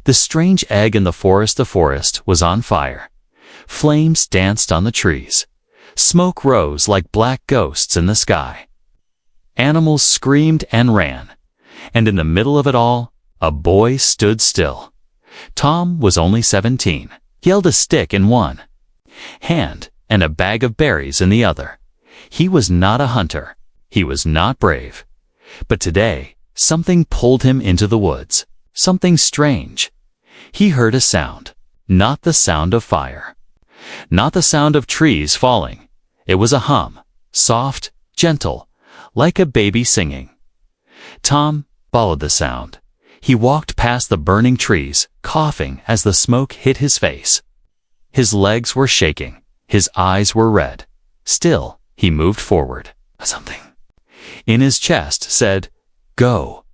The strange egg in the forest was on fire. Flames danced on the trees. Smoke rose like black ghosts in the sky. Animals screamed and ran. And in the middle of it all, a boy stood still. Tom was only 17. He held a stick in one hand and a bag of berries in the other. He was not a hunter. He was not brave. But today, something pulled him into the woods. Something strange. He heard a sound. Not the sound of fire. Not the sound of trees falling. It was a hum, soft, gentle, like a baby singing. Tom followed the sound. He walked past the burning trees, coughing as the smoke hit his face. His legs were shaking. His eyes were red. Still, he moved forward. Something in his chest said, "Go.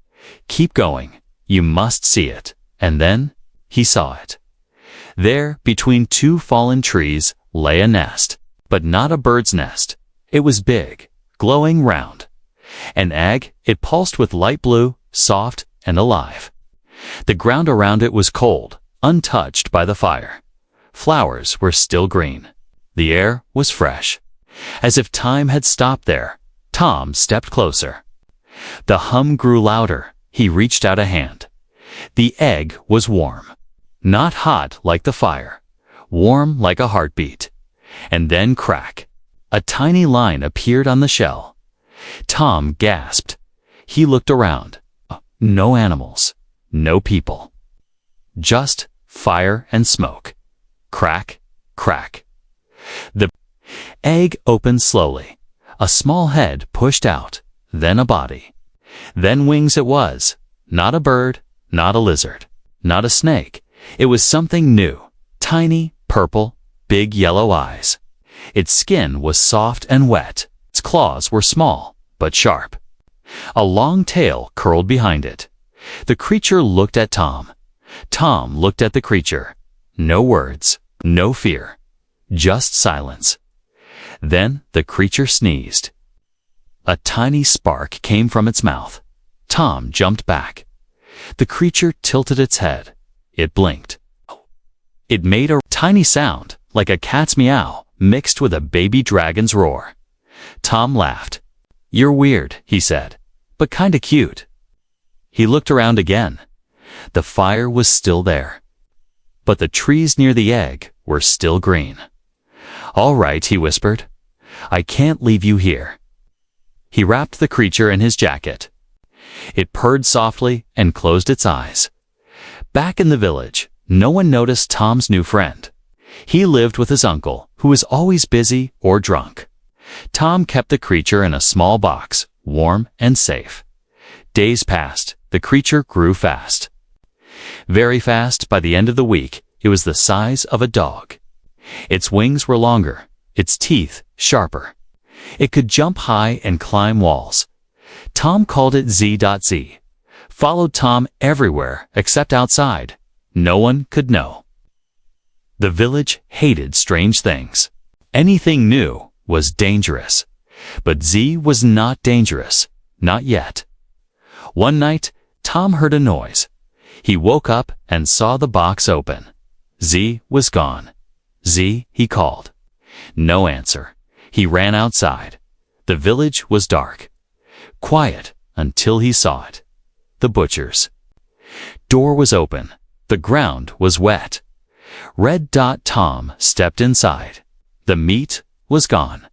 Keep going. You must see it." And then he saw it. There, between two fallen trees, lay a nest. But not a bird's nest. It was big, glowing round. An egg, it pulsed with light blue, soft and alive. The ground around it was cold, untouched by the fire. Flowers were still green. The air was fresh. As if time had stopped there, Tom stepped closer. The hum grew louder. He reached out a hand. The egg was warm. Not hot like the fire. Warm like a heartbeat. And then crack. A tiny line appeared on the shell. Tom gasped. He looked around. No animals. No people. Just fire and smoke. Crack, crack. The egg opened slowly. A small head pushed out, then a body. Then wings it was. Not a bird, not a lizard, not a snake. It was something new. Tiny, purple, big yellow eyes. Its skin was soft and wet. Its claws were small, but sharp. A long tail curled behind it. The creature looked at Tom. Tom looked at the creature. No words, no fear, just silence. Then the creature sneezed. A tiny spark came from its mouth. Tom jumped back. The creature tilted its head. It blinked. It made a tiny sound, like a cat's meow, mixed with a baby dragon's roar. Tom laughed. "You're weird," he said, "but kinda cute." He looked around again. The fire was still there. But the trees near the egg were still green. "All right," he whispered. "I can't leave you here." He wrapped the creature in his jacket. It purred softly and closed its eyes. Back in the village, no one noticed Tom's new friend. He lived with his uncle, who was always busy or drunk. Tom kept the creature in a small box, warm and safe. Days passed. The creature grew fast. Very fast. By the end of the week, it was the size of a dog. Its wings were longer, its teeth sharper. It could jump high and climb walls. Tom called it Z.Z. Followed Tom everywhere except outside. No one could know. The village hated strange things. Anything new was dangerous. But Z was not dangerous. Not yet. One night, Tom heard a noise. He woke up and saw the box open. Z was gone. "Z," he called. No answer. He ran outside. The village was dark. Quiet until he saw it. The butcher's. Door was open. The ground was wet. Red Dot Tom stepped inside. The meat was gone.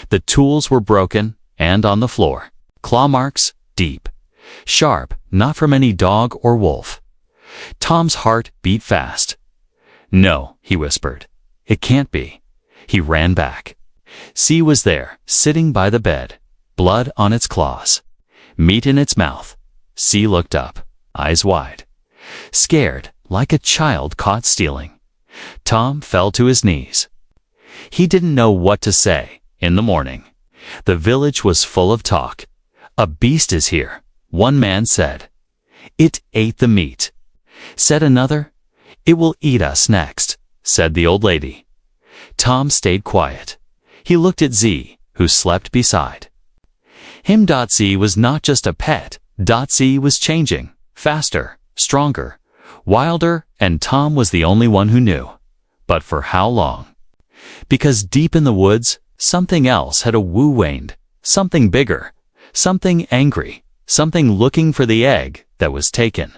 The tools were broken and on the floor. Claw marks, deep. Sharp, not from any dog or wolf. Tom's heart beat fast. "No," he whispered. "It can't be." He ran back. Z was there, sitting by the bed, blood on its claws, meat in its mouth. Z looked up, eyes wide, scared, like a child caught stealing. Tom fell to his knees. He didn't know what to say. In the morning, the village was full of talk. "A beast is here," one man said. "It ate the meat," said another. "It will eat us next," said the old lady. Tom stayed quiet. He looked at Z, who slept beside him. Z was not just a pet. Z was changing, faster, stronger, Wilder and Tom was the only one who knew. But for how long? Because deep in the woods, something else had waned, something bigger, something angry, something looking for the egg that was taken.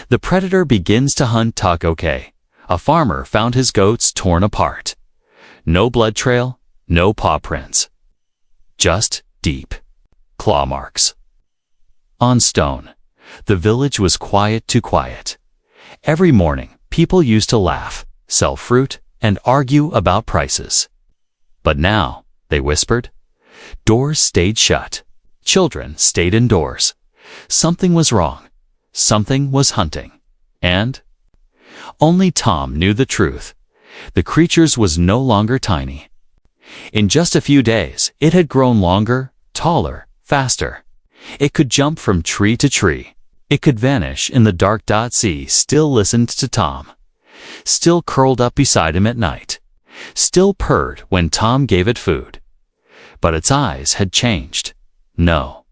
The predator begins to hunt Takoke. A farmer found his goats torn apart. No blood trail, no paw prints. Just deep claw marks. On stone, the village was quiet too quiet. Every morning, people used to laugh, sell fruit, and argue about prices. But now, they whispered, doors stayed shut. Children stayed indoors. Something was wrong. Something was hunting. And only Tom knew the truth. The creature was no longer tiny. In just a few days, it had grown longer, taller, faster. It could jump from tree to tree. It could vanish in the dark. Sea still listened to Tom, still curled up beside him at night, still purred when Tom gave it food. But its eyes had changed. No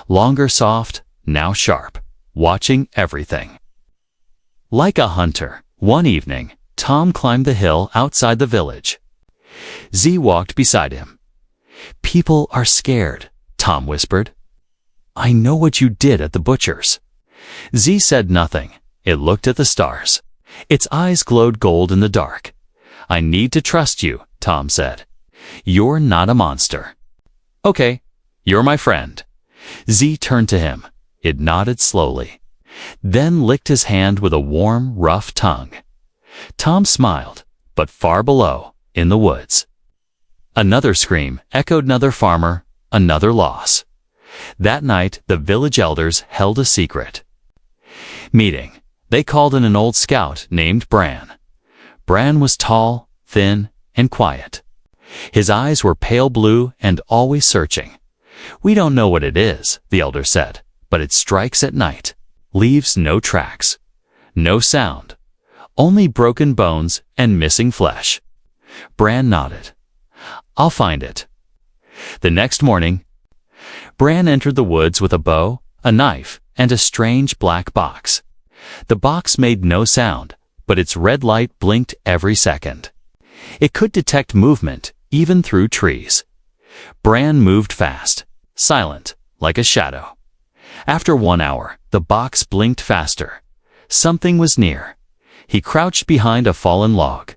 longer soft, now sharp, watching everything. Like a hunter, one evening, Tom climbed the hill outside the village. Z walked beside him. People are scared, Tom whispered. I know what you did at the butcher's. Z said nothing. It looked at the stars. Its eyes glowed gold in the dark. I need to trust you, Tom said. You're not a monster. Okay, you're my friend. Z turned to him. It nodded slowly, then licked his hand with a warm, rough tongue. Tom smiled, but far below, in the woods. Another scream echoed. Another farmer, another loss. That night, the village elders held a secret meeting. They called in an old scout named Bran. Bran was tall, thin, and quiet. His eyes were pale blue and always searching. We don't know what it is, the elder said, but it strikes at night, leaves no tracks, no sound, only broken bones and missing flesh. Bran nodded. I'll find it. The next morning, Bran entered the woods with a bow, a knife, and a strange black box. The box made no sound, but its red light blinked every second. It could detect movement, even through trees. Bran moved fast, silent, like a shadow. After 1 hour, the box blinked faster. Something was near. He crouched behind a fallen log.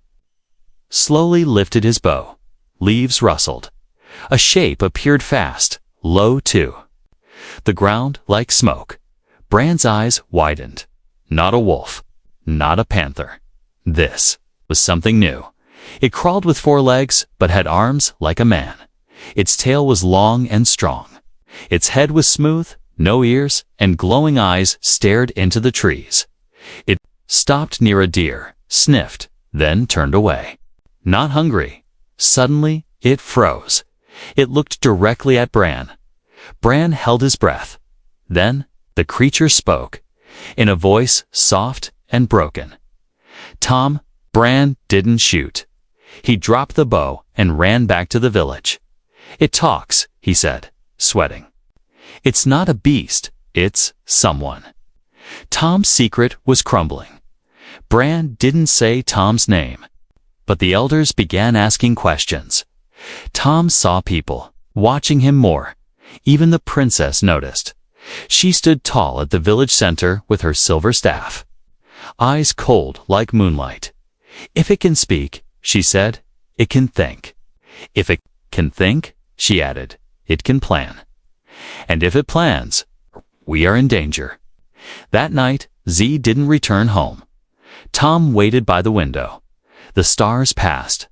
Slowly lifted his bow. Leaves rustled. A shape appeared fast, low too. The ground like smoke. Bran's eyes widened. Not a wolf. Not a panther. This was something new. It crawled with 4 legs, but had arms like a man. Its tail was long and strong. Its head was smooth, no ears, and glowing eyes stared into the trees. It stopped near a deer, sniffed, then turned away. Not hungry. Suddenly, it froze. It looked directly at Bran. Bran held his breath. Then, the creature spoke, in a voice soft and broken. Tom, Bran didn't shoot. He dropped the bow and ran back to the village. It talks, he said, sweating. It's not a beast, it's someone. Tom's secret was crumbling. Bran didn't say Tom's name, but the elders began asking questions. Tom saw people, watching him more. Even the princess noticed. She stood tall at the village center with her silver staff. Eyes cold like moonlight. If it can speak, she said, it can think. If it can think, she added, it can plan. And if it plans, we are in danger. That night, Z didn't return home. Tom waited by the window. The stars passed.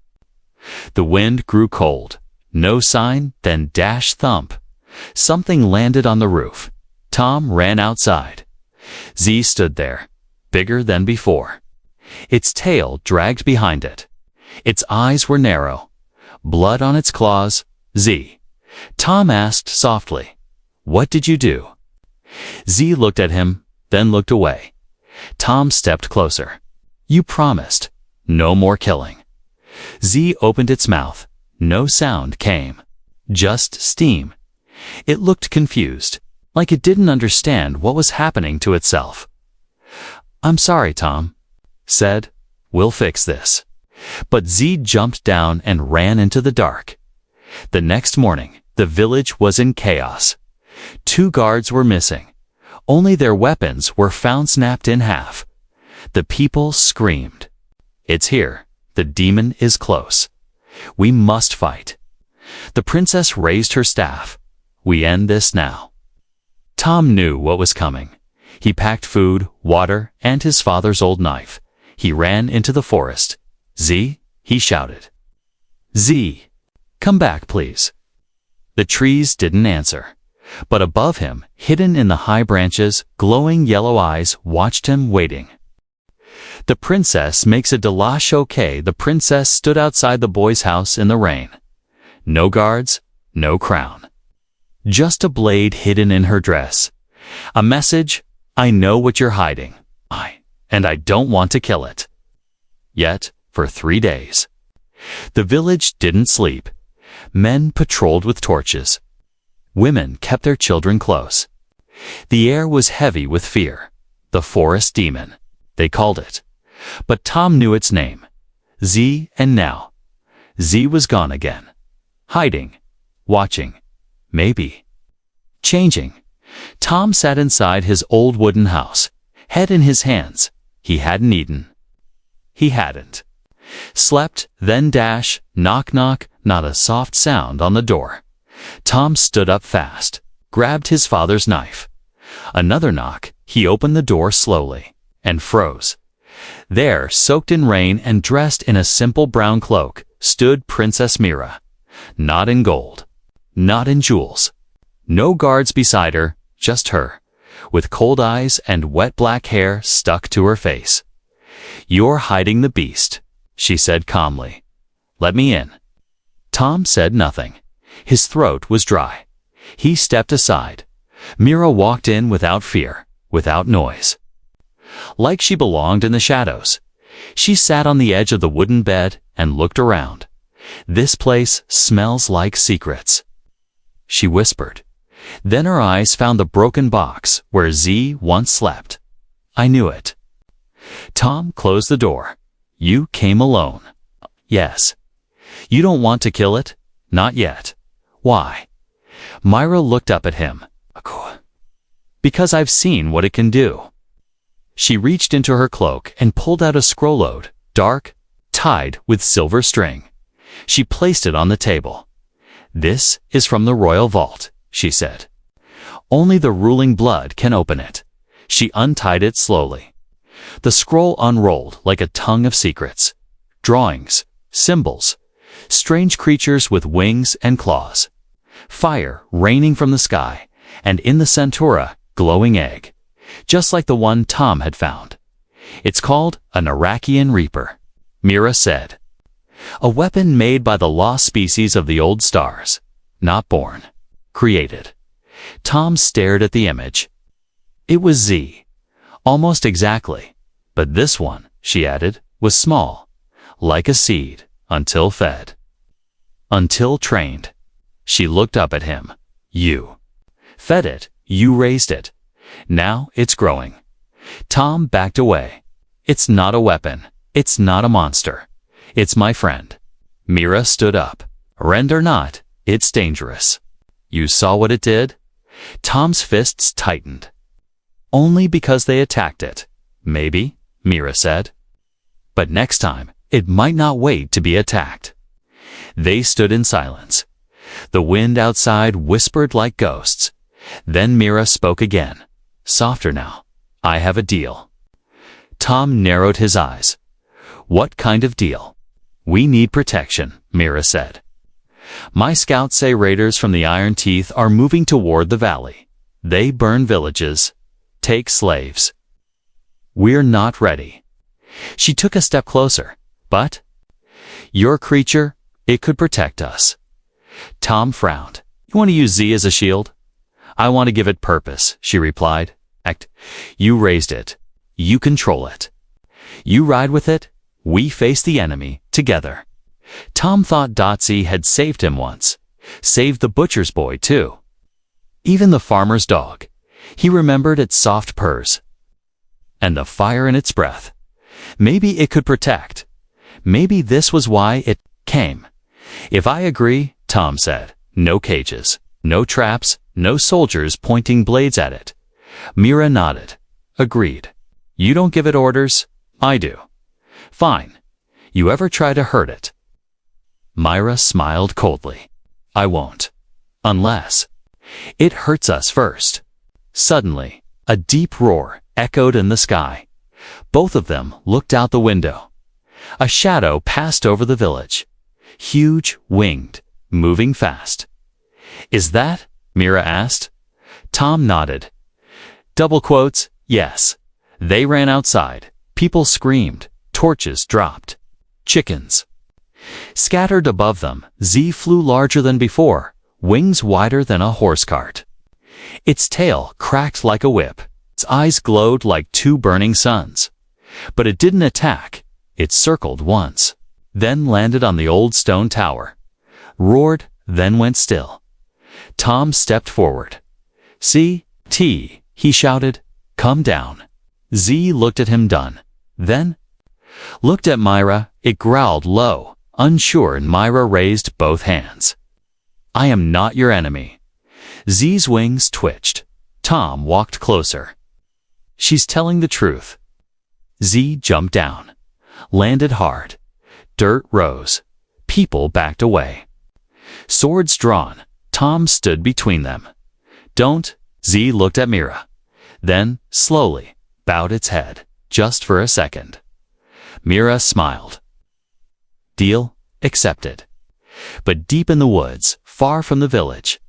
The wind grew cold. No sign, then dash thump. Something landed on the roof. Tom ran outside. Z stood there, bigger than before. Its tail dragged behind it. Its eyes were narrow. Blood on its claws. Z. Tom asked softly, "What did you do?" Z looked at him, then looked away. Tom stepped closer. "You promised. No more killing." Z opened its mouth. No sound came. Just steam. It looked confused, like it didn't understand what was happening to itself. "I'm sorry," Tom said. "We'll fix this." But Z jumped down and ran into the dark. The next morning, the village was in chaos. 2 guards were missing. Only their weapons were found snapped in half. The people screamed, "It's here. The demon is close. We must fight." The princess raised her staff. "We end this now." Tom knew what was coming. He packed food, water, and his father's old knife. He ran into the forest. "Z," he shouted. "Z, come back, please." The trees didn't answer. But above him, hidden in the high branches, glowing yellow eyes watched him waiting. The princess makes a delash okay. The princess stood outside the boy's house in the rain. No guards, no crown. Just a blade hidden in her dress. A message, "I know what you're hiding. And I don't want to kill it." Yet, for 3 days, the village didn't sleep. Men patrolled with torches. Women kept their children close. The air was heavy with fear. The forest demon, they called it. But Tom knew its name. Z, and now Z was gone again. Hiding. Watching. Maybe. Changing. Tom sat inside his old wooden house, head in his hands. He hadn't eaten. He hadn't. Slept, then dash, knock knock, not a soft sound on the door. Tom stood up fast, grabbed his father's knife. Another knock, he opened the door slowly, and froze. There, soaked in rain and dressed in a simple brown cloak, stood Princess Mira. Not in gold, not in jewels. No guards beside her, just her, with cold eyes and wet black hair stuck to her face. "You're hiding the beast," she said calmly. "Let me in." Tom said nothing. His throat was dry. He stepped aside. Mira walked in without fear, without noise. Like she belonged in the shadows. She sat on the edge of the wooden bed and looked around. "This place smells like secrets," she whispered. Then her eyes found the broken box where Z once slept. "I knew it." Tom closed the door. "You came alone." "Yes." "You don't want to kill it?" "Not yet." "Why?" Myra looked up at him. "Because I've seen what it can do." She reached into her cloak and pulled out a scrollode, dark, tied with silver string. She placed it on the table. "This is from the royal vault," she said. "Only the ruling blood can open it." She untied it slowly. The scroll unrolled like a tongue of secrets. Drawings, symbols, strange creatures with wings and claws. Fire raining from the sky, and in the centura, glowing egg, just like the one Tom had found. "It's called a Narakian Reaper," Mira said. "A weapon made by the lost species of the old stars. Not born. Created." Tom stared at the image. It was Z. Almost exactly. But this one, she added, was small. Like a seed, until fed. Until trained. She looked up at him. "You fed it. You raised it. Now it's growing." Tom backed away. "It's not a weapon. It's not a monster. It's my friend." Mira stood up. "Friend or not, it's dangerous." "You saw what it did?" Tom's fists tightened. "Only because they attacked it." "Maybe," Mira said. "But next time, it might not wait to be attacked." They stood in silence. The wind outside whispered like ghosts. Then Mira spoke again. Softer now. "I have a deal." Tom narrowed his eyes. "What kind of deal?" "We need protection," Mira said. "My scouts say raiders from the Iron Teeth are moving toward the valley. They burn villages, take slaves. We're not ready." She took a step closer. "But your creature, it could protect us." Tom frowned. "You want to use Z as a shield?" "I want to give it purpose," she replied. "You raised it. You control it. You ride with it. We face the enemy together." Tom thought Z had saved him once. Saved the butcher's boy, too. Even the farmer's dog. He remembered its soft purrs. and the fire in its breath. Maybe it could protect. Maybe this was why it came. "If I agree," Tom said. "No cages, no traps, no soldiers pointing blades at it." Mira nodded. "Agreed. You don't give it orders, I do." "Fine. You ever try to hurt it?" Myra smiled coldly. "I won't. Unless it hurts us first." Suddenly, a deep roar echoed in the sky. Both of them looked out the window. A shadow passed over the village. Huge, winged, moving fast. "Is that?" Mira asked. Tom nodded. Double quotes, yes. They ran outside. People screamed. Torches dropped. Chickens. Scattered above them, Z flew larger than before, wings wider than a horse cart. Its tail cracked like a whip. Its eyes glowed like two burning suns. But it didn't attack. It circled once, then landed on the old stone tower. Roared, then went still. Tom stepped forward. "C.T., he shouted. "Come down." Z looked at him done. Then looked at Myra. It growled low, unsure, and Myra raised both hands. "I am not your enemy." Z's wings twitched. Tom walked closer. "She's telling the truth." Z jumped down. Landed hard. Dirt rose. People backed away. Swords drawn. Tom stood between them. "Don't." Z looked at Mira. Then, slowly, bowed its head, just for a second. Mira smiled. Deal accepted. But deep in the woods, far from the village,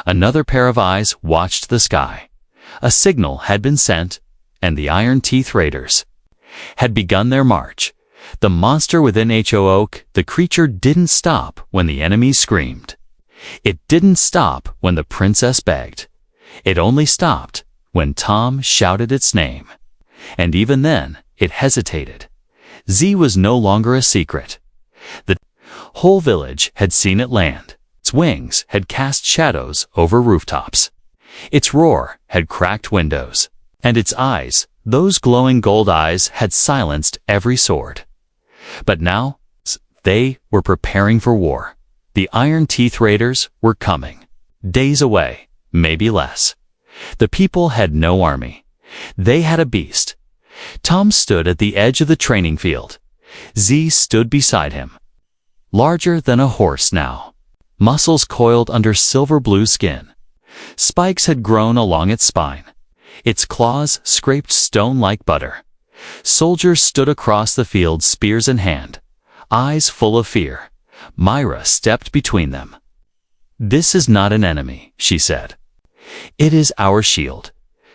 another pair of eyes watched the sky. A signal had been sent, and the Iron Teeth Raiders had begun their march. The monster within Oak, the creature didn't stop when the enemy screamed. It didn't stop when the princess begged. It only stopped when Tom shouted its name. And even then, it hesitated. Z was no longer a secret. The whole village had seen it land. Its wings had cast shadows over rooftops. Its roar had cracked windows. And its eyes, those glowing gold eyes, had silenced every sword. But now, they were preparing for war. The Iron Teeth Raiders were coming. Days away, maybe less. The people had no army. They had a beast. Tom stood at the edge of the training field. Z stood beside him. Larger than a horse now. Muscles coiled under silver-blue skin. Spikes had grown along its spine. Its claws scraped stone like butter. Soldiers stood across the field, spears in hand, eyes full of fear. Myra stepped between them. "This is not an enemy," she said. "It is our shield.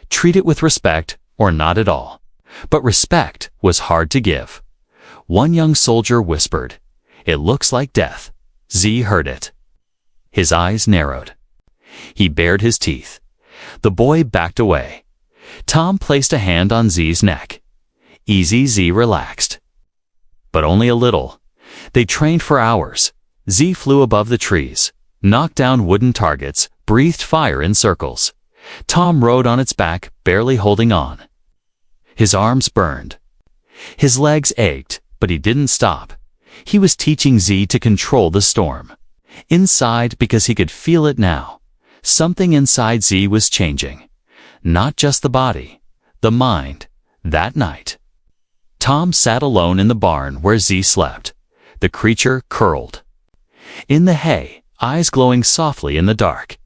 Treat it with respect or not at all." But respect was hard to give. One young soldier whispered, "It looks like death." Z heard it. His eyes narrowed. He bared his teeth. The boy backed away. Tom placed a hand on Z's neck. Easy. Z relaxed. But only a little. They trained for hours. Z flew above the trees, knocked down wooden targets, breathed fire in circles. Tom rode on its back, barely holding on. His arms burned. His legs ached, but he didn't stop. He was teaching Z to control the storm. Inside, because he could feel it now. Something inside Z was changing. Not just the body, the mind. That night, Tom sat alone in the barn where Z slept. The creature curled in the hay, eyes glowing softly in the dark.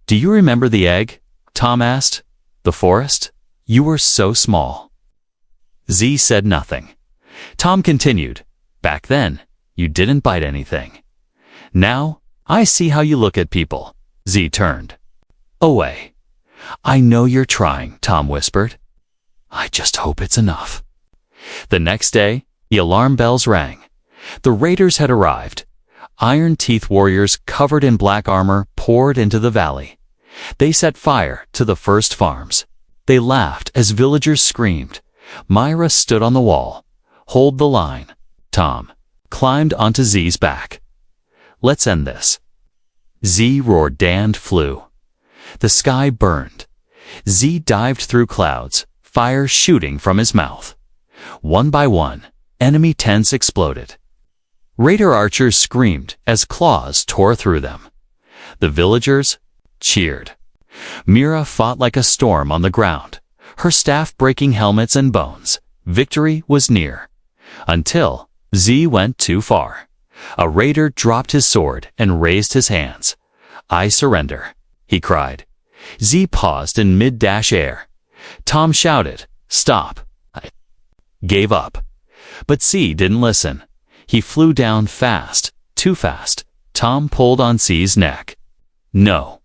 "Do you remember the egg?" Tom asked. "The forest? You were so small." Z said nothing. Tom continued, "Back then, you didn't bite anything. Now, I see how you look at people." Z turned away. "I know you're trying," Tom whispered. "I just hope it's enough." The next day, the alarm bells rang. The raiders had arrived. Iron Teeth warriors covered in black armor poured into the valley. They set fire to the first farms. They laughed as villagers screamed. Myra stood on the wall. "Hold the line." Tom climbed onto Z's back. "Let's end this." Z roared and flew. The sky burned. Z dived through clouds, fire shooting from his mouth. One by one, enemy tents exploded. Raider archers screamed as claws tore through them. The villagers cheered. Mira fought like a storm on the ground, her staff breaking helmets and bones. Victory was near. Until Z went too far. A raider dropped his sword and raised his hands. "I surrender," he cried. Z paused in mid-dash air. Tom shouted, "Stop." I gave up. But Z didn't listen. He flew down fast, too fast. Tom pulled on C's neck. No.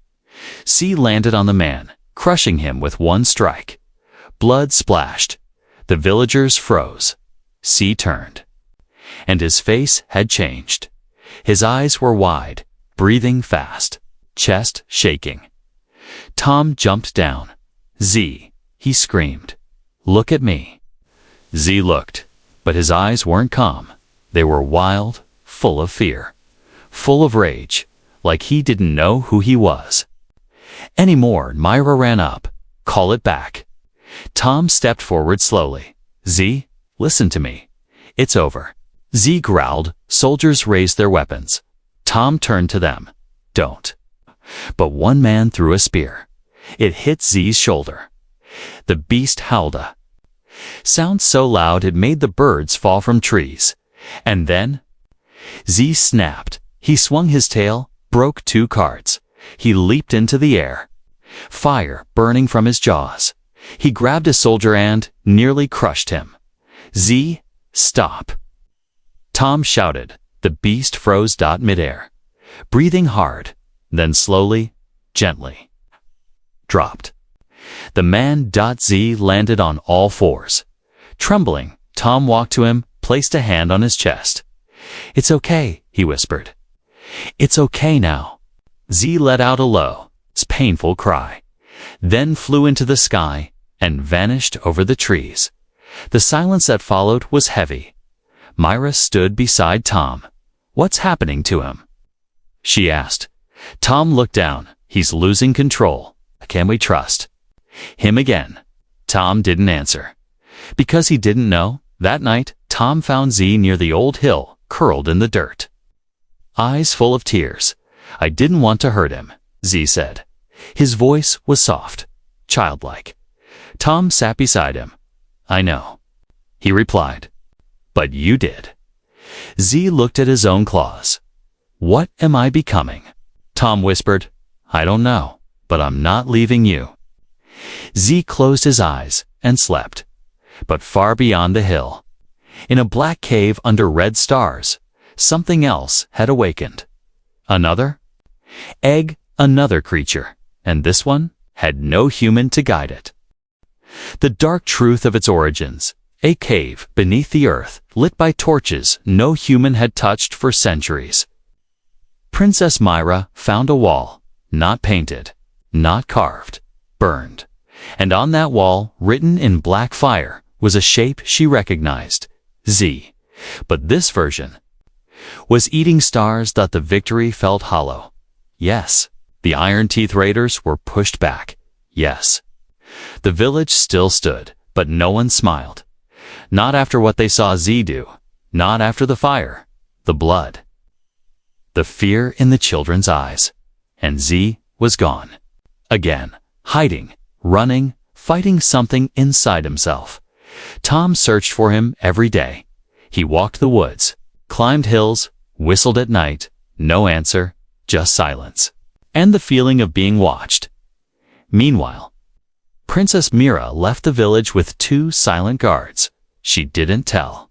C landed on the man, crushing him with one strike. Blood splashed. The villagers froze. C turned. And his face had changed. His eyes were wide, breathing fast, chest shaking. Tom jumped down. "Z," he screamed. "Look at me." Z looked, but his eyes weren't calm. They were wild, full of fear, full of rage, like he didn't know who he was. Anymore, Myra ran up. "Call it back." Tom stepped forward slowly. "Z, listen to me. It's over." Z growled. Soldiers raised their weapons. Tom turned to them. "Don't." But one man threw a spear. It hit Z's shoulder. The beast howled a sound so loud it made the birds fall from trees. And then Z snapped. He swung his tail, broke two cards. He leaped into the air, fire burning from his jaws. He grabbed a soldier and nearly crushed him. "Z, stop." Tom shouted. The beast froze midair, breathing hard, then slowly, gently, dropped. The man Z landed on all fours. Trembling, Tom walked to him, placed a hand on his chest. "It's okay," he whispered. "It's okay now." Z let out a low, painful cry, then flew into the sky and vanished over the trees. The silence that followed was heavy. Myra stood beside Tom. "What's happening to him?" she asked. Tom looked down. "He's losing control. Can we trust him again?" Tom didn't answer. Because he didn't know, that night, Tom found Z near the old hill, curled in the dirt. Eyes full of tears. "I didn't want to hurt him," Z said. His voice was soft, childlike. Tom sat beside him. "I know," he replied. "But you did." Z looked at his own claws. "What am I becoming?" Tom whispered. "I don't know, but I'm not leaving you." Z closed his eyes and slept. But far beyond the hill, in a black cave under red stars, something else had awakened. Another egg, another creature, and this one had no human to guide it. The dark truth of its origins, a cave beneath the earth, lit by torches no human had touched for centuries. Princess Myra found a wall, not painted, not carved, burned. And on that wall, written in black fire, was a shape she recognized, Z. But this version was eating stars that the victory felt hollow. Yes, the Iron Teeth Raiders were pushed back. Yes. The village still stood, but no one smiled. Not after what they saw Z do. Not after the fire, the blood, the fear in the children's eyes. And Z was gone. Again, hiding, running, fighting something inside himself. Tom searched for him every day. He walked the woods, climbed hills, whistled at night. No answer, just silence. And the feeling of being watched. Meanwhile, Princess Mira left the village with 2 silent guards. She didn't tell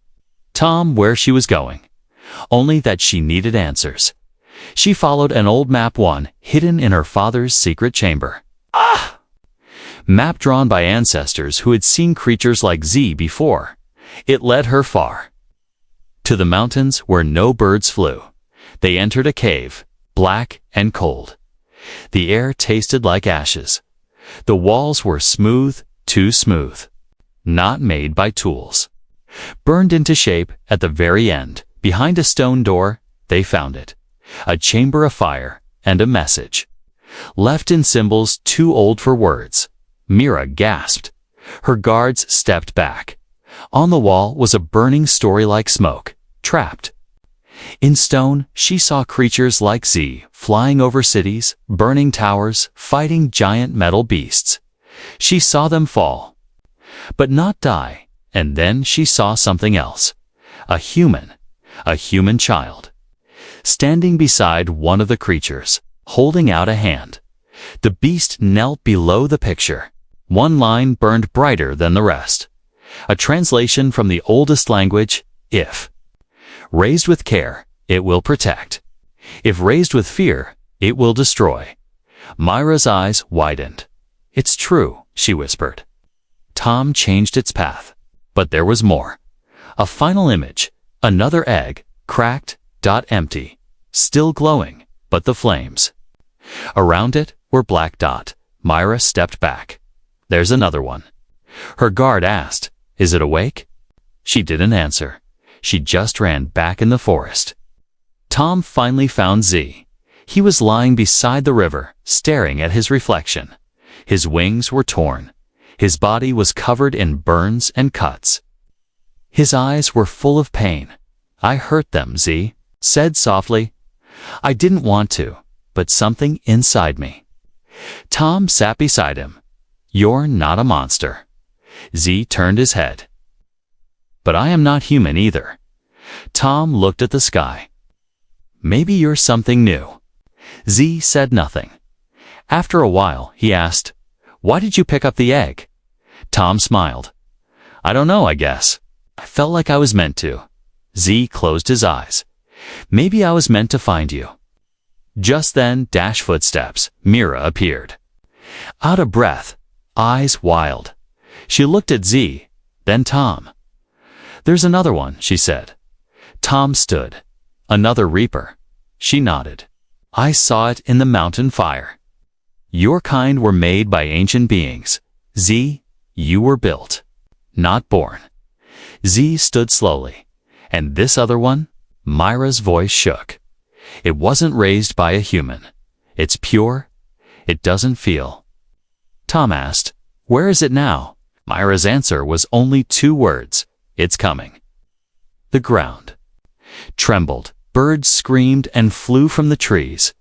Tom where she was going, only that she needed answers. She followed an old map, one hidden in her father's secret chamber. Map drawn by ancestors who had seen creatures like Z before. It led her far. To the mountains where no birds flew. They entered a cave, black and cold. The air tasted like ashes. The walls were smooth, too smooth. Not made by tools. Burned into shape at the very end, behind a stone door, they found it. A chamber of fire and a message. Left in symbols too old for words. Mira gasped. Her guards stepped back. On the wall was a burning story like smoke, trapped. In stone, she saw creatures like Z flying over cities, burning towers, fighting giant metal beasts. She saw them fall, but not die, and then she saw something else. A human child, standing beside one of the creatures, holding out a hand. The beast knelt below the picture. One line burned brighter than the rest. A translation from the oldest language, if raised with care, it will protect. If raised with fear, it will destroy. Myra's eyes widened. It's true, she whispered. Tom changed its path. But there was more. A final image, another egg, cracked, empty, still glowing, but the flames. Around it were black dot. Myra stepped back. There's another one. Her guard asked, is it awake? She didn't answer. She just ran back in the forest. Tom finally found Z. He was lying beside the river, staring at his reflection. His wings were torn. His body was covered in burns and cuts. His eyes were full of pain. I hurt them, Z said softly. I didn't want to, but something inside me. Tom sat beside him. You're not a monster. Z turned his head. But I am not human either. Tom looked at the sky. Maybe you're something new. Z said nothing. After a while, he asked, why did you pick up the egg? Tom smiled. I don't know, I guess. I felt like I was meant to. Z closed his eyes. Maybe I was meant to find you. Just then, footsteps. Mira appeared. Out of breath, eyes wild. She looked at Z, then Tom. There's another one, she said. Tom stood. Another reaper. She nodded. I saw it in the mountain fire. Your kind were made by ancient beings. Z, you were built, not born. Z stood slowly. And this other one? Myra's voice shook. It wasn't raised by a human. It's pure. It doesn't feel. Tom asked, where is it now? Myra's answer was only 2 words. It's coming. The ground trembled. Birds screamed and flew from the trees.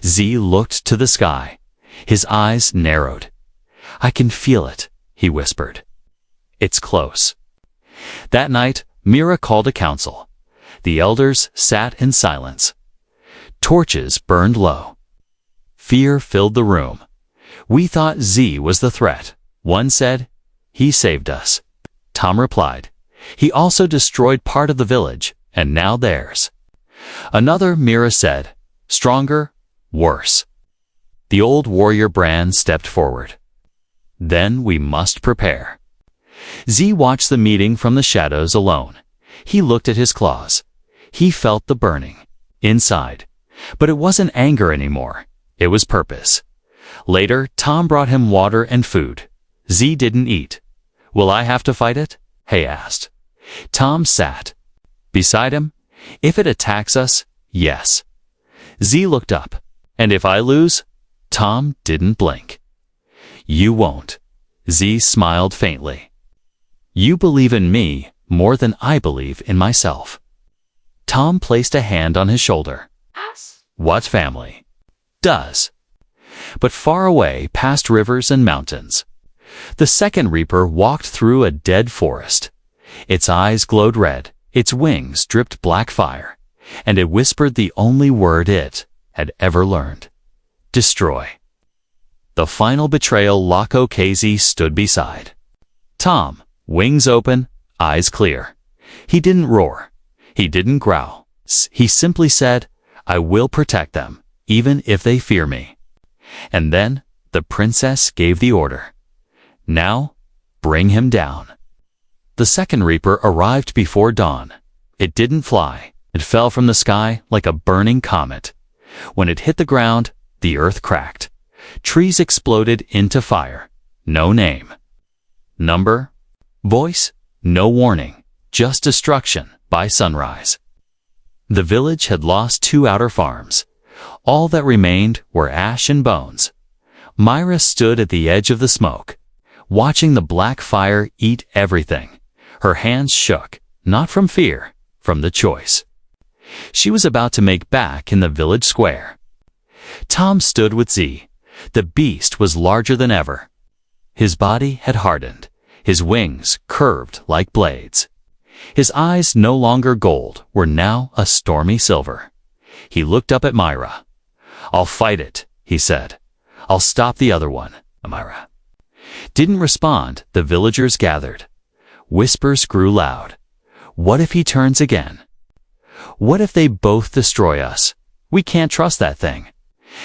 Z looked to the sky. His eyes narrowed. I can feel it, he whispered. It's close. That night, Mira called a council. The elders sat in silence. Torches burned low. Fear filled the room. We thought Z was the threat. One said, he saved us. Tom replied, he also destroyed part of the village, and now theirs. Another, Mira said, stronger, worse. The old warrior brand stepped forward. Then we must prepare. Z watched the meeting from the shadows alone. He looked at his claws. He felt the burning inside. But it wasn't anger anymore. It was purpose. Later, Tom brought him water and food. Z didn't eat. Will I have to fight it? Hay asked. Tom sat beside him. If it attacks us, yes. Z looked up. And if I lose? Tom didn't blink. You won't. Z smiled faintly. You believe in me more than I believe in myself. Tom placed a hand on his shoulder. Us? What family? Does. But far away past rivers and mountains. The second reaper walked through a dead forest. Its eyes glowed red, its wings dripped black fire, and it whispered the only word it had ever learned. Destroy. The final betrayal Lako KZ stood beside. Tom, wings open, eyes clear. He didn't roar. He didn't growl. He simply said, I will protect them, even if they fear me. And then the princess gave the order. Now, bring him down. The second reaper arrived before dawn. It didn't fly. It fell from the sky like a burning comet. When it hit the ground, the earth cracked. Trees exploded into fire. No name. Number? Voice? No warning. Just destruction by sunrise. The village had lost 2 outer farms. All that remained were ash and bones. Myra stood at the edge of the smoke. watching the black fire eat everything. Her hands shook, not from fear, from the choice. She was about to make back in the village square. Tom stood with Z. The beast was larger than ever. His body had hardened, his wings curved like blades. His eyes, no longer gold, were now a stormy silver. He looked up at Myra. "I'll fight it," he said. "I'll stop the other one." Myra didn't respond. The villagers gathered. Whispers grew loud. "What if he turns again? What if they both destroy us? We can't trust that thing."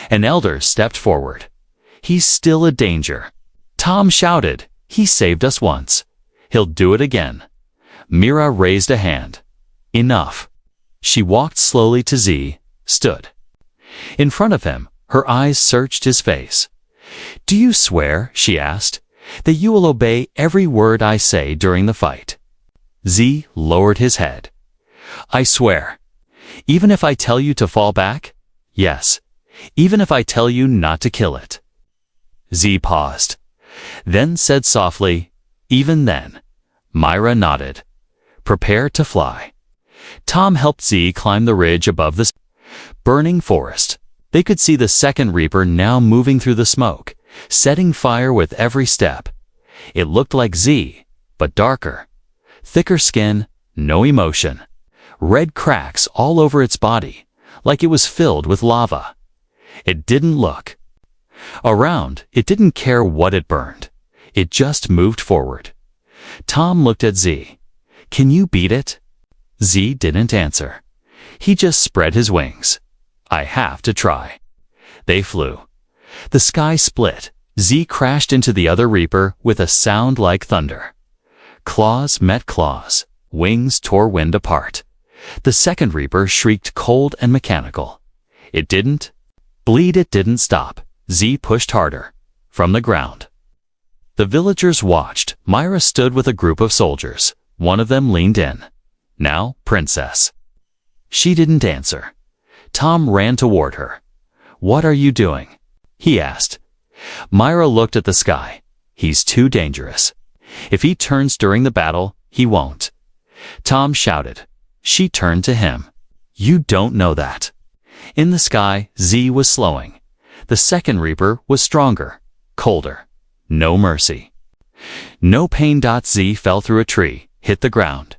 An elder stepped forward. "He's still a danger." Tom shouted, "He saved us once. He'll do it again." Myra raised a hand. "Enough." She walked slowly to Z, stood. In front of him, her eyes searched his face. "Do you swear," she asked, "that you will obey every word I say during the fight?" Z lowered his head. "I swear. Even if I tell you to fall back? Yes. Even if I tell you not to kill it." Z paused, then said softly, "Even then." Myra nodded. "Prepare to fly." Tom helped Z climb the ridge above the burning forest. They could see the second Reaper now moving through the smoke, setting fire with every step. It looked like Z, but darker. Thicker skin, no emotion. Red cracks all over its body, like it was filled with lava. It didn't look around. It didn't care what it burned. It just moved forward. Tom looked at Z. "Can you beat it?" Z didn't answer. He just spread his wings. "I have to try." They flew. The sky split. Z crashed into the other Reaper with a sound like thunder. Claws met claws. Wings tore wind apart. The second Reaper shrieked cold and mechanical. It didn't bleed. It didn't stop. Z pushed harder. From the ground. The villagers watched. Myra stood with a group of soldiers. One of them leaned in. "Now, princess." She didn't answer. Tom ran toward her. "What are you doing?" he asked. Myra looked at the sky. "He's too dangerous. If he turns during the battle, he won't." Tom shouted. She turned to him. "You don't know that." In the sky, Z was slowing. The second Reaper was stronger, colder. No mercy. No pain. Z fell through a tree, hit the ground.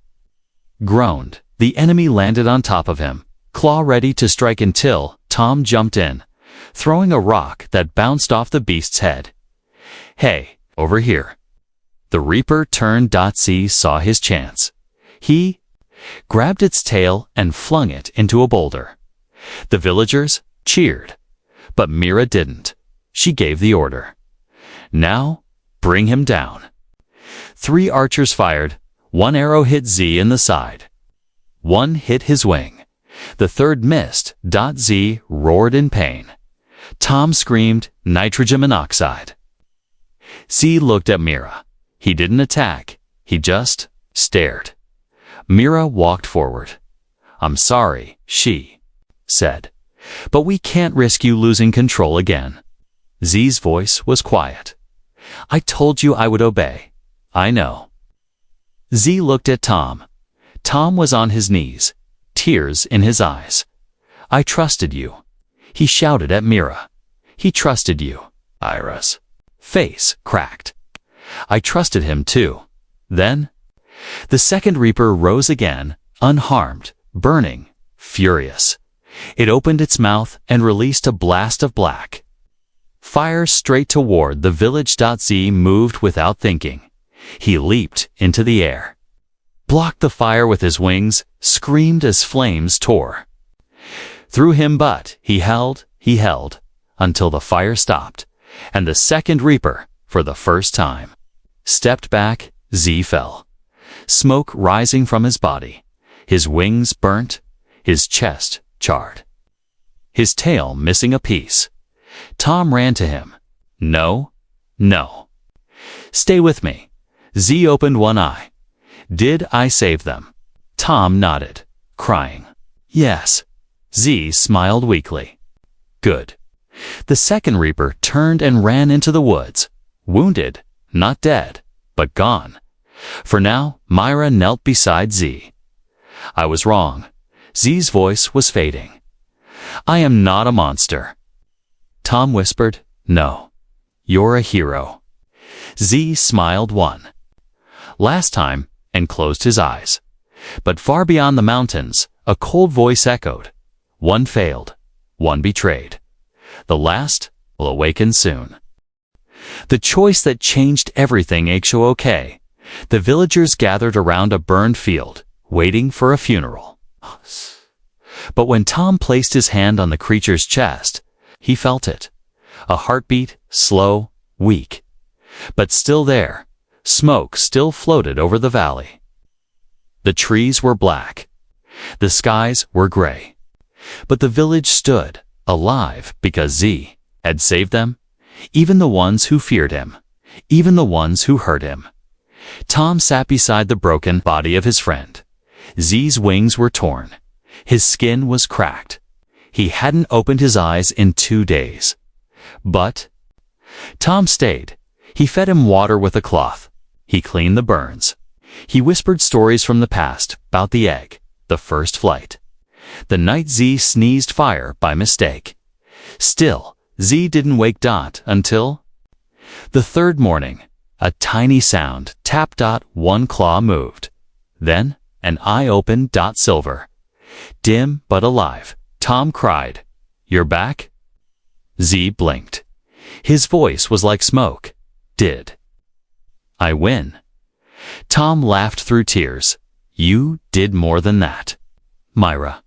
Groaned. The enemy landed on top of him, claw ready to strike until Tom jumped in, throwing a rock that bounced off the beast's head. "Hey, over here." The Reaper turned. Z saw his chance. He grabbed its tail and flung it into a boulder. The villagers cheered, but Myra didn't. She gave the order. "Now, bring him down." 3 archers fired. 1 arrow hit Z in the side. 1 hit his wing. The third missed. Z roared in pain. Tom screamed, "Nitrogen monoxide." Z looked at Myra. He didn't attack. He just stared. Myra walked forward. "I'm sorry," she said, "but we can't risk you losing control again." Z's voice was quiet. "I told you I would obey." "I know." Z looked at Tom. Tom was on his knees, tears in his eyes. "I trusted you." He shouted at Myra. "He trusted you." Myra's face cracked. "I trusted him too." Then the second Reaper rose again, unharmed, burning, furious. It opened its mouth and released a blast of black fire straight toward the village. Z moved without thinking. He leaped into the air, blocked the fire with his wings, screamed as flames tore through him, but he held, until the fire stopped, and the second Reaper, for the first time, stepped back. Z fell, smoke rising from his body, his wings burnt, his chest charred, his tail missing a piece. Tom ran to him. "No, no. Stay with me." Z opened one eye. "Did I save them?" Tom nodded, crying. "Yes." Z smiled weakly. "Good." The second Reaper turned and ran into the woods, wounded, not dead, but gone. For now, Myra knelt beside Z. I was wrong. Z's voice was fading. I am not a monster. Tom whispered, no. You're a hero. Z smiled one last time and closed his eyes. But far beyond the mountains, a cold voice echoed. One failed, one betrayed. The last will awaken soon. The choice that changed everything. Okay. The villagers gathered around a burned field, waiting for a funeral. But when Tom placed his hand on the creature's chest, he felt it. A heartbeat, slow, weak. But still there. Smoke still floated over the valley. The trees were black. The skies were gray. But the village stood, alive, because Z had saved them, even the ones who feared him, even the ones who hurt him. Tom sat beside the broken body of his friend. Z's wings were torn. His skin was cracked. He hadn't opened his eyes in 2 days. But Tom stayed. He fed him water with a cloth. He cleaned the burns. He whispered stories from the past about the egg, the first flight, the night Z sneezed fire by mistake. Still, Z didn't wake Dot until the third morning. A tiny sound, tap. One claw moved. Then, an eye opened. Silver. Dim but alive. Tom cried, "You're back?" Z blinked. His voice was like smoke. Did I win? Tom laughed through tears. You did more than that. Myra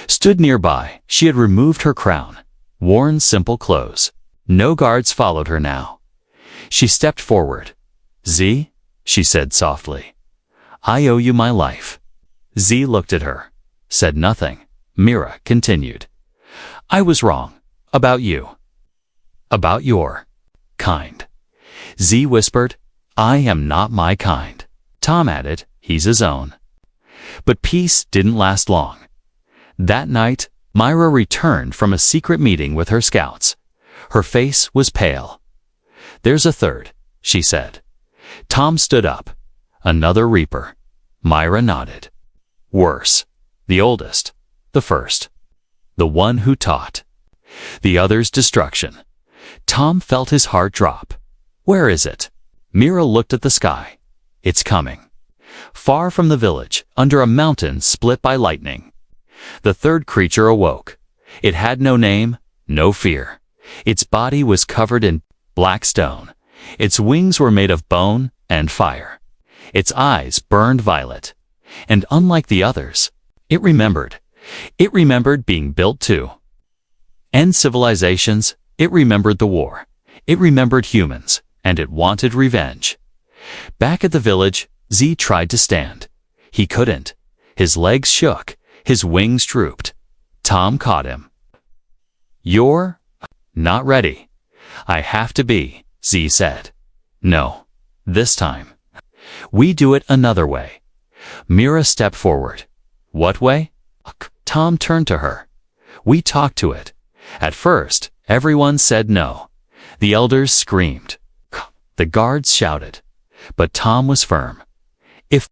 stood nearby. She had removed her crown, worn simple clothes. No guards followed her now. She stepped forward. Z, she said softly, I owe you my life. Z looked at her, said nothing. Myra continued. I was wrong. About you. About your kind. Z whispered, I am not my kind. Tom added, he's his own. But peace didn't last long. That night, Myra returned from a secret meeting with her scouts. Her face was pale. There's a third, she said. Tom stood up. Another reaper. Myra nodded. Worse. The oldest. The first. The one who taught. The other's destruction. Tom felt his heart drop. Where is it? Myra looked at the sky. It's coming. Far from the village, under a mountain split by lightning. The third creature awoke. It had no name, no fear. Its body was covered in black stone. Its wings were made of bone and fire. Its eyes burned violet. And unlike the others, it remembered. It remembered being built to end civilizations. It remembered the war. It remembered humans, and it wanted revenge. Back at the village, Z tried to stand. He couldn't. His legs shook. His wings drooped. Tom caught him. You're not ready. I have to be, Z said. No. This time. We do it another way. Myra stepped forward. What way? Tom turned to her. We talked to it. At first, everyone said no. The elders screamed. The guards shouted. But Tom was firm. If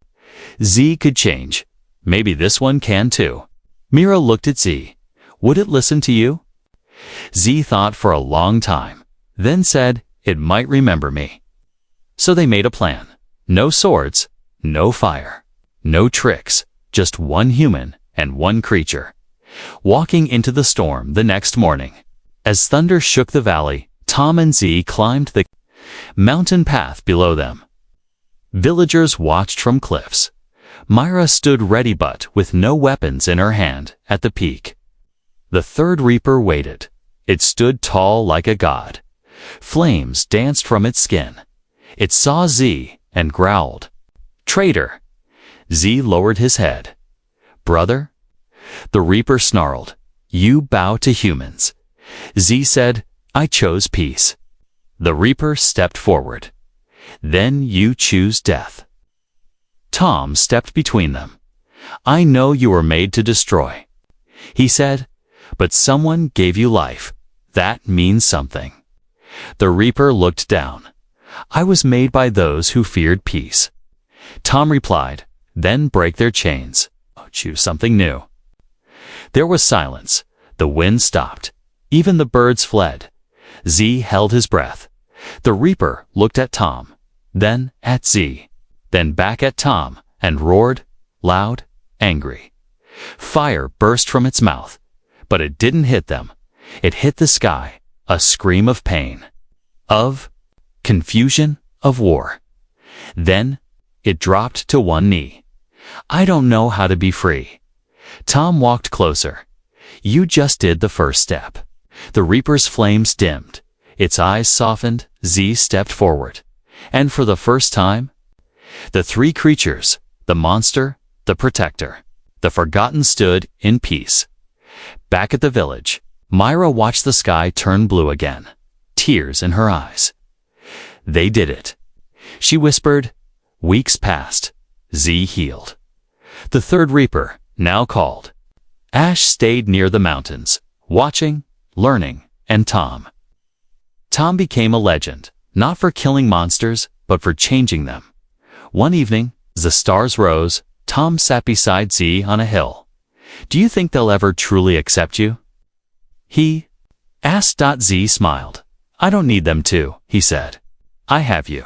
Z could change, maybe this one can too. Myra looked at Z. Would it listen to you? Z thought for a long time, then said it might remember me. So they made a plan. No swords, no fire, no tricks, just one human and one creature. Walking into the storm the next morning. As thunder shook the valley, Tom and Z climbed the mountain path below them. Villagers watched from cliffs. Myra stood ready but with no weapons in her hand at the peak. The third reaper waited. It stood tall like a god. Flames danced from its skin. It saw Z and growled. Traitor! Z lowered his head. Brother? The reaper snarled. You bow to humans. Z said, I chose peace. The reaper stepped forward. Then you choose death. Tom stepped between them. I know you were made to destroy. He said, but someone gave you life. That means something. The reaper looked down. I was made by those who feared peace. Tom replied, then break their chains. Choose something new. There was silence. The wind stopped. Even the birds fled. Z held his breath. The Reaper looked at Tom, then at Z, then back at Tom, and roared, loud, angry. Fire burst from its mouth, but it didn't hit them. It hit the sky, a scream of pain, of confusion, of war. Then it dropped to one knee. I don't know how to be free. Tom walked closer. You just did the first step. The Reaper's flames dimmed. Its eyes softened. Z stepped forward. And for the first time, the three creatures, the monster, the protector, the forgotten, stood in peace. Back at the village, Myra watched the sky turn blue again, tears in her eyes. They did it. She whispered. Weeks passed. Z healed. The third Reaper now called. Ash stayed near the mountains, watching, learning, and Tom became a legend, not for killing monsters, but for changing them. One evening, as the stars rose, Tom sat beside Z on a hill. Do you think they'll ever truly accept you? He asked. Z smiled. I don't need them to, he said. I have you.